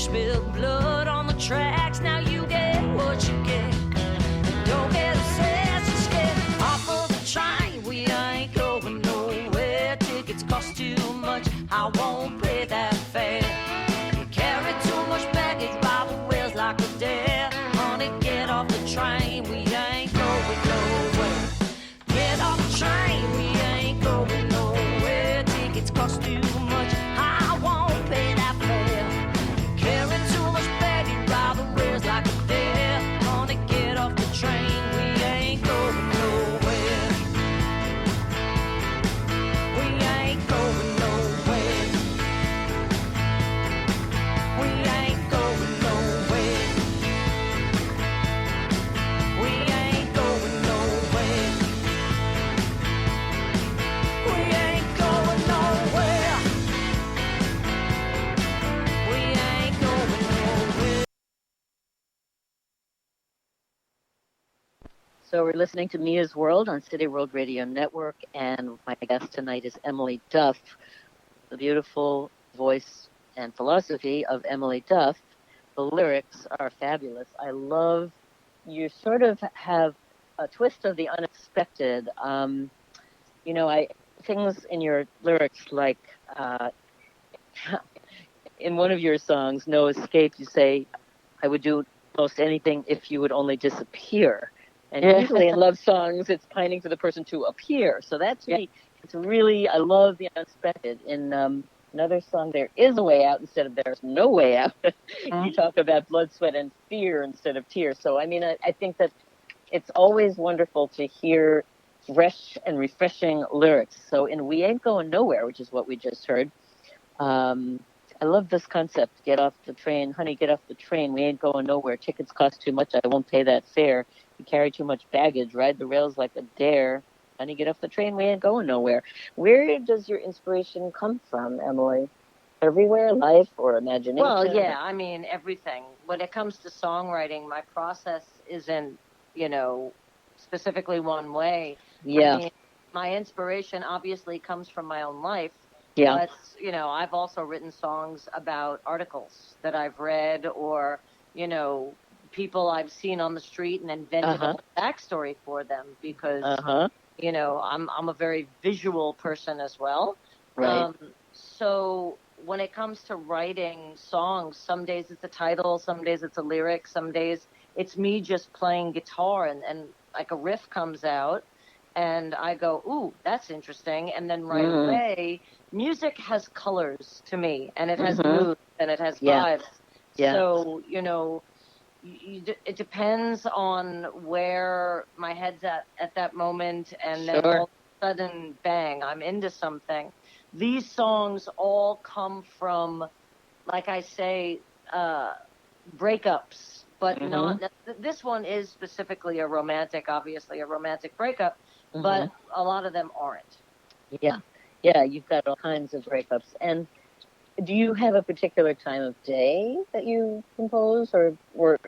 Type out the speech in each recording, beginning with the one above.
spilled blood on the tracks. Now you get what you get. Don't get obsessed, just get off of the train. We ain't going nowhere. Tickets cost too much. I won't pay that fare. You carry too much baggage, ride the wheels like a dare. Honey, get off the train. We ain't going nowhere. Get off the train. We ain't going nowhere. Tickets cost too much. I won't pay that fare. Carry too much baggage, ride the wheels like a dare. Honey, get off the train. We ain't going nowhere. We ain't going nowhere. We ain't going nowhere. We ain't going nowhere. We ain't going nowhere. We ain't going nowhere. So we're listening to Mia's World on City World Radio Network, and my guest tonight is Emily Duff. The beautiful voice and philosophy of Emily Duff. The lyrics are fabulous. I love, you sort of have a twist of the unexpected. Things in your lyrics like, in one of your songs, No Escape, you say, I would do most anything if you would only disappear. And usually in love songs, it's pining for the person to appear. So that to me, it's really, I love the unexpected. In another song, There Is a Way Out instead of There's No Way Out. You talk about blood, sweat, and fear instead of tears. So, I mean, I think that it's always wonderful to hear fresh and refreshing lyrics. So in We Ain't Going Nowhere, which is what we just heard, I love this concept. Get off the train. Honey, get off the train. We ain't going nowhere. Tickets cost too much. I won't pay that fare. You carry too much baggage. Ride the rails like a dare. Honey, get off the train. We ain't going nowhere. Where does your inspiration come from, Emily? Everywhere? Life or imagination? Well, yeah, I mean, everything. When it comes to songwriting, my process isn't, specifically one way. Yeah. I mean, my inspiration obviously comes from my own life. Yeah. But, I've also written songs about articles that I've read or, people I've seen on the street and invented a backstory for them because, I'm a very visual person as well. Right. So when it comes to writing songs, some days it's a title, some days it's a lyric, some days it's me just playing guitar and like a riff comes out and I go, ooh, that's interesting. And then right away, music has colors to me and it has moods and it has vibes. Yeah. So, it depends on where my head's at that moment. And then all of a sudden, bang, I'm into something. These songs all come from, like I say, breakups, but not. This one is specifically obviously a romantic breakup, but a lot of them aren't. Yeah. Yeah, you've got all kinds of breakups. And do you have a particular time of day that you compose or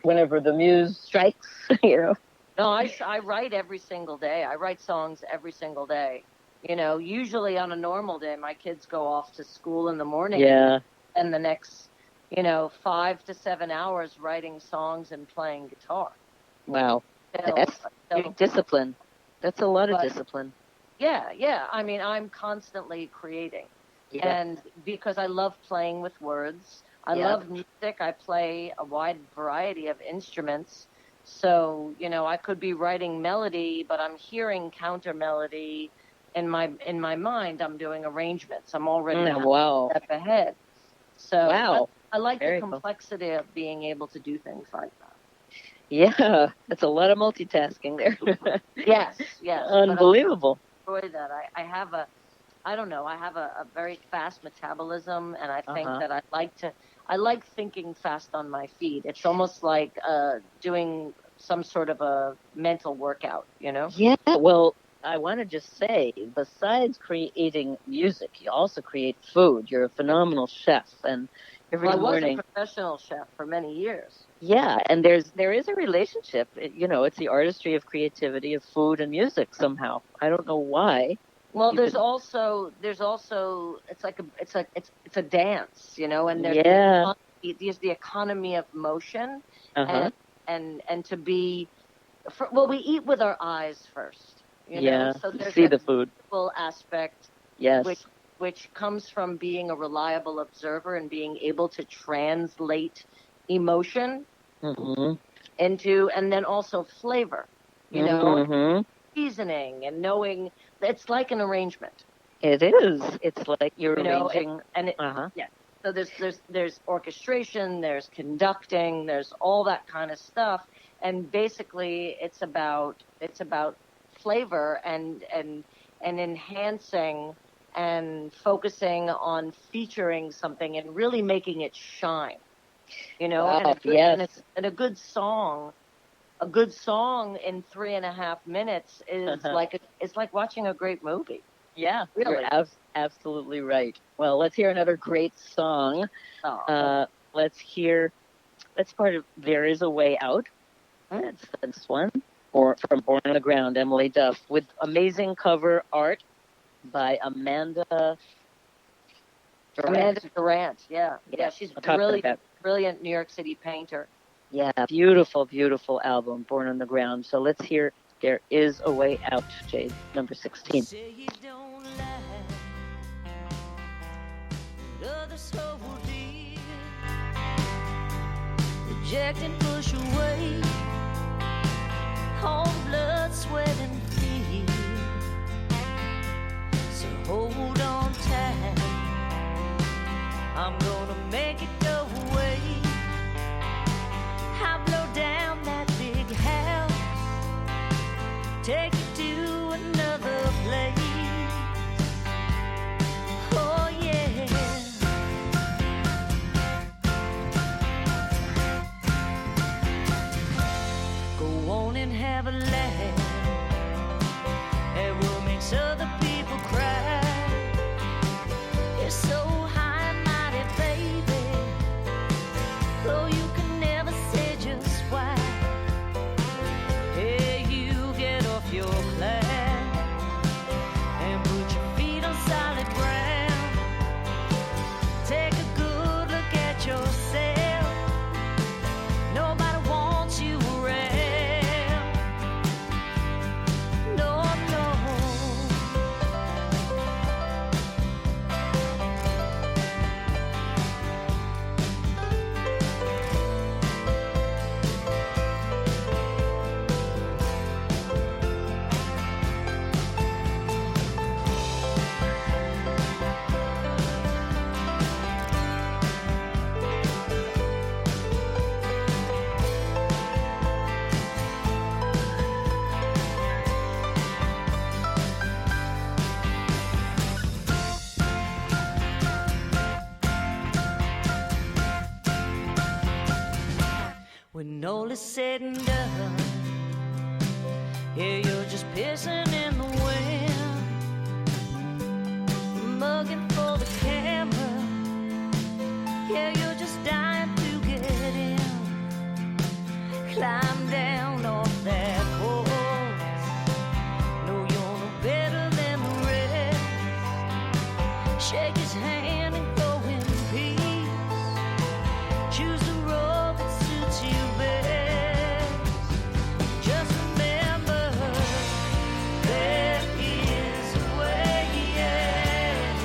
whenever the muse strikes, No, I write every single day. I write songs every single day. Usually on a normal day, my kids go off to school in the morning. Yeah. And the next, 5 to 7 hours writing songs and playing guitar. Wow. That's discipline. That's a lot of discipline. Yeah. I mean, I'm constantly creating. Yeah. And because I love playing with words, I love music. I play a wide variety of instruments. So, I could be writing melody, but I'm hearing counter melody in my mind. I'm doing arrangements. I'm already a step ahead. So I like the complexity of being able to do things like that. Yeah, that's a lot of multitasking there. Yes. Unbelievable. I enjoy that. I have a very fast metabolism, and I think that I like thinking fast on my feet. It's almost like doing some sort of a mental workout, Yeah, well, I want to just say, besides creating music, you also create food. You're a phenomenal chef, and every morning... I was a professional chef for many years. Yeah, and there is a relationship. It's the artistry of creativity of food and music somehow. I don't know why. Well, there's also it's a dance, and there's the economy of motion, Uh-huh. and to be, well, we eat with our eyes first, Yeah. So there's See that the food. visual aspect, Yes. which comes from being a reliable observer and being able to translate emotion Mm-hmm. into, and then also flavor, Mm-hmm. seasoning, and knowing it's like an arrangement. It is. It's like you're And, arranging. yeah. So there's orchestration, there's conducting, there's all that kind of stuff, and basically it's about flavor and enhancing and focusing on featuring something and really making it shine. Wow, and yes. a good song. A good song in 3.5 minutes is it's like watching a great movie. Yeah, Really. you're absolutely right. Well, let's hear another great song. Let's hear. That's part of "There Is a Way Out." That's this one, or from "Born on the Ground," Emily Duff, with amazing cover art by Amanda Durant. Yeah, she's a brilliant New York City painter. Yeah, beautiful, beautiful album, "Born on the Ground." So let's hear "There Is a Way Out," Jade, number 16. Say you don't lie, but others hold dear. Reject and push away all blood, sweat, and fear. So hold on tight, I'm gonna make it go away. I blow down that big house, take it to another place. Oh yeah. Go on and have a laugh at what makes other people cry. You're so high and mighty, baby, though you can never say just why. Hey, you get off your cloud and put your feet on solid ground. Take a good look at yourself. Nobody wants you around. No, no. When all is said and done, yeah, you're just pissing in the wind, mugging for the camera. Yeah, you're just dying to get in. Climb down off that horse. No, you're no better than the rest. Shake his hand and go in peace. Choose the road that suits you best. Just remember, there is a way out.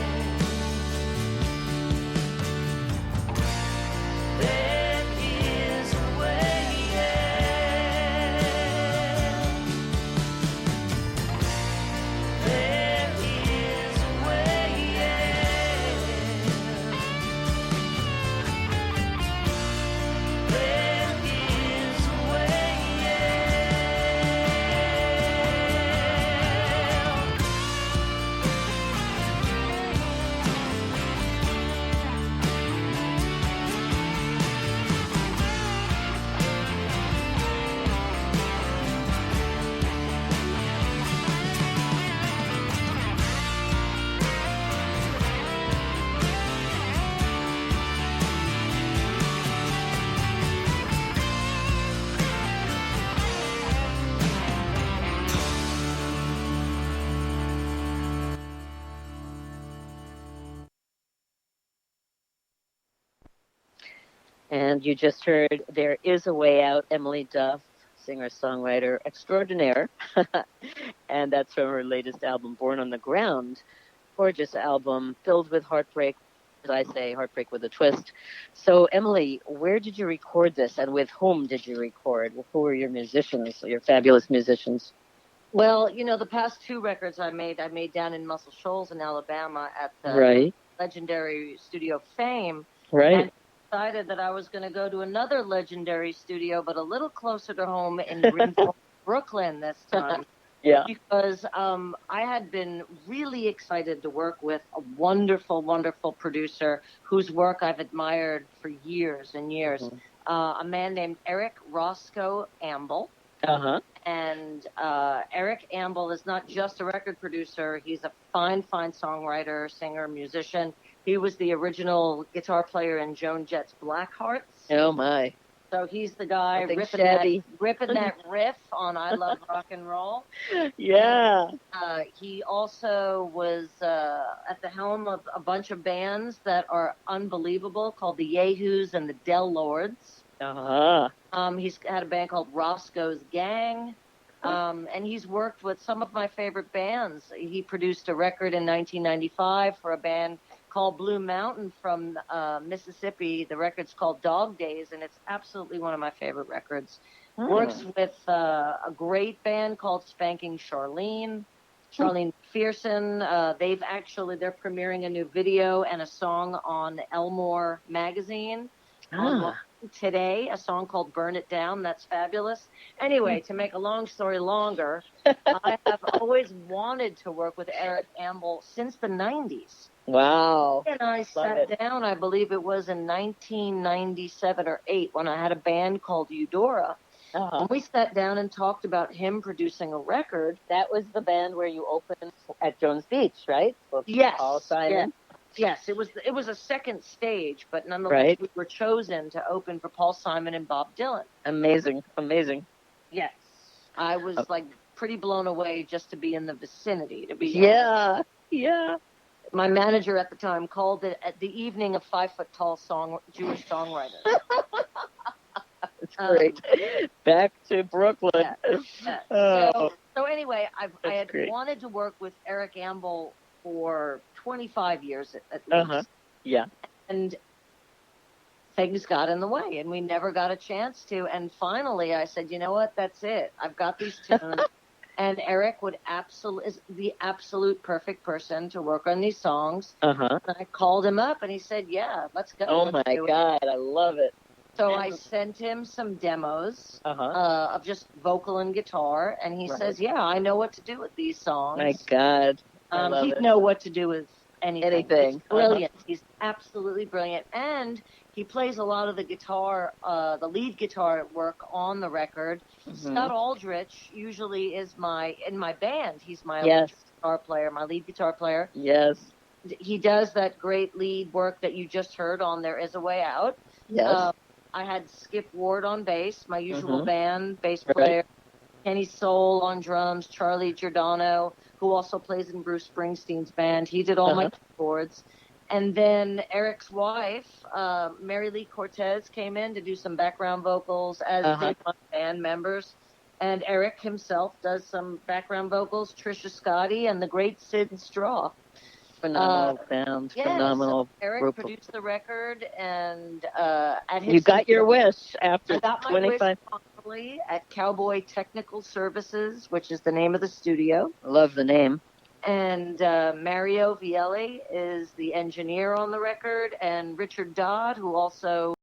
And you just heard There Is a Way Out, Emily Duff, singer-songwriter extraordinaire. And that's from her latest album, Born on the Ground. Gorgeous album filled with heartbreak, as I say, heartbreak with a twist. So, Emily, where did you record this and with whom did you record? Who were your musicians, your fabulous musicians? Well, the past two records I made down in Muscle Shoals in Alabama at the Right, legendary Studio Fame. right. And decided that I was going to go to another legendary studio, but a little closer to home in Greenville, Brooklyn this time. Yeah. Because I had been really excited to work with a wonderful, wonderful producer whose work I've admired for years and years. Mm-hmm. A man named Eric Roscoe Amble. Uh-huh. And Eric Amble is not just a record producer. He's a fine, fine songwriter, singer, musician. He was the original guitar player in Joan Jett's Blackhearts. Oh, my. So he's the guy ripping that riff on I Love Rock and Roll. Yeah. He also was at the helm of a bunch of bands that are unbelievable called the Yahoos and the Del Lords. Uh-huh. He's had a band called Roscoe's Gang. And he's worked with some of my favorite bands. He produced a record in 1995 for a band called Blue Mountain from Mississippi. The record's called Dog Days, and it's absolutely one of my favorite records. Works with a great band called Spanking Charlene McPherson. They're premiering a new video and a song on Elmore magazine. Today, a song called Burn It Down. That's fabulous. Anyway, to make a long story longer, I have always wanted to work with Eric Amble since the 90s. Wow. And I sat down, I believe it was in 1997 or 8, when I had a band called Eudora. Uh-huh. And we sat down and talked about him producing a record. That was the band where you opened at Jones Beach, right? Yes. Paul Simon. Yes, it was a second stage, but nonetheless, we were chosen to open for Paul Simon and Bob Dylan. Amazing, amazing. Yes, I was like pretty blown away just to be in the vicinity. To be honest. My manager at the time called it at the evening of 5-foot-tall Jewish songwriters. That's great. Back to Brooklyn. So anyway, I had great. wanted to work with Eric Amble for 25 years at least. Yeah. And things got in the way, and we never got a chance to. And finally, I said, you know what? That's it. I've got these tunes. And Eric is the absolute perfect person to work on these songs. Uh-huh. And I called him up, and he said, yeah, let's go. Oh, my God. I love it. So I sent him some demos of just vocal and guitar, and he says, yeah, I know what to do with these songs. My God. He'd know what to do with anything. He's brilliant. He's absolutely brilliant. And he plays a lot of the guitar, the lead guitar work on the record. Scott Aldrich usually is in my band. He's my lead guitar player. Yes. He does that great lead work that you just heard on There Is a Way Out. Yes. I had Skip Ward on bass, my usual band, bass player. Kenny Soul on drums, Charlie Giordano, who also plays in Bruce Springsteen's band. He did all my keyboards. And then Eric's wife, Mary Lee Cortez, came in to do some background vocals, as did my band members. And Eric himself does some background vocals, Trisha Scotty, and the great Sid Straw. Phenomenal band. Phenomenal. So Eric group. produced the record, and you got your wish after 25. Wish at Cowboy Technical Services, which is the name of the studio. Love the name. And Mario Vielli is the engineer on the record, and Richard Dodd, who also